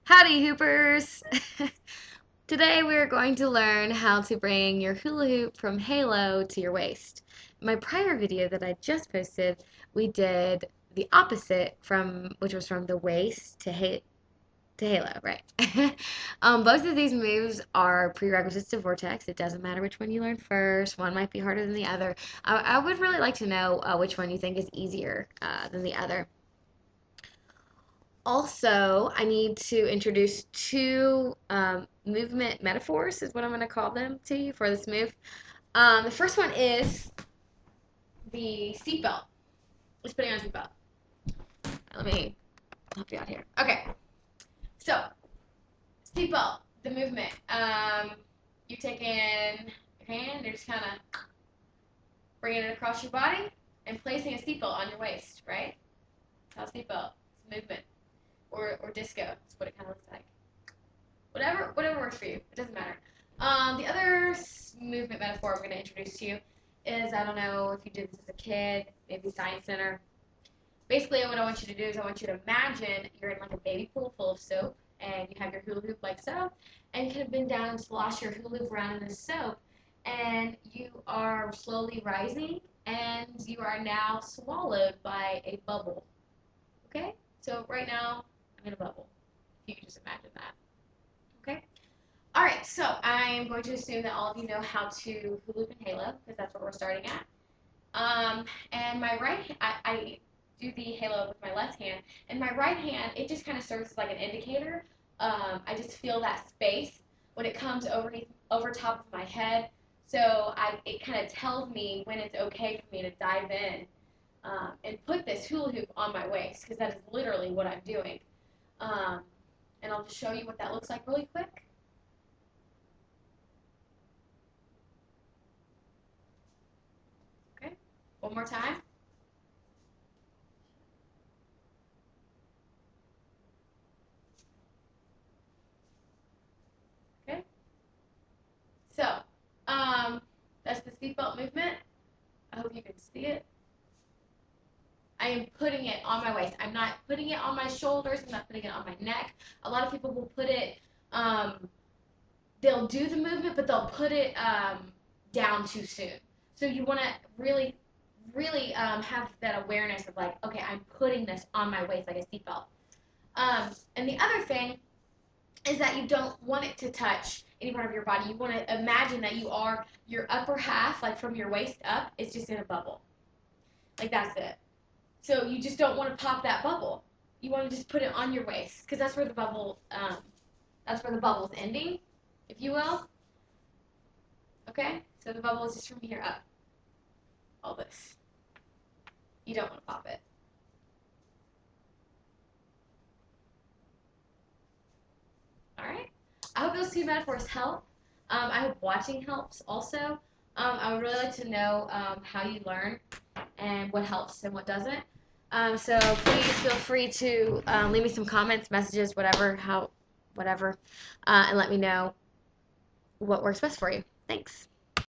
Howdy, Hoopers! Today we are going to learn how to bring your hula hoop from halo to your waist. In my prior video that I just posted, we did the opposite which was from the waist to halo, right? Both of these moves are prerequisites to vortex. It doesn't matter which one you learn first. One might be harder than the other. I would really like to know which one you think is easier than the other. Also, I need to introduce two movement metaphors, is what I'm going to call them to you for this move. The first one is the seatbelt. Let's put it on a seatbelt. Let me help you out here. Okay, so seatbelt, the movement. You take in your hand, you're just kind of bringing it across your body and placing a seatbelt on your waist, right? That's how seatbelt, it's movement. Or disco, that's what it kind of looks like. Whatever works for you. It doesn't matter. The other movement metaphor I'm going to introduce to you is, I don't know if you did this as a kid, maybe Science Center. Basically, what I want you to do is I want you to imagine you're in like a baby pool full of soap, and you have your hula hoop like so, and you kind of bend down and slosh your hula hoop around in the soap, and you are slowly rising, and you are now swallowed by a bubble. Okay? So right now, I'm in a bubble. If you can just imagine that. Okay? All right, so I'm going to assume that all of you know how to hula hoop and halo, because that's what we're starting at. And my right, I do the halo with my left hand, and my right hand, it just kind of serves as like an indicator. I just feel that space when it comes over top of my head, so it kind of tells me when it's okay for me to dive in and put this hula hoop on my waist, because that is literally what I'm doing. And I'll just show you what that looks like really quick. Okay, one more time. Okay, so that's the seatbelt movement. I hope you can see it. I am putting it on my waist. I'm not putting it on my shoulders. I'm not putting it on my neck. A lot of people will put it, they'll do the movement, but they'll put it down too soon. So you want to really, really have that awareness of like, okay, I'm putting this on my waist like a seatbelt. And the other thing is that you don't want it to touch any part of your body. You want to imagine that your upper half, like from your waist up, is just in a bubble. Like that's it. So you just don't want to pop that bubble. You want to just put it on your waist, because that's where the bubble, is ending, if you will. Okay? So the bubble is just from here up. All this. You don't want to pop it. All right? I hope those two metaphors help. I hope watching helps also. I would really like to know how you learn and what helps and what doesn't. So please feel free to leave me some comments, messages, whatever, and let me know what works best for you. Thanks.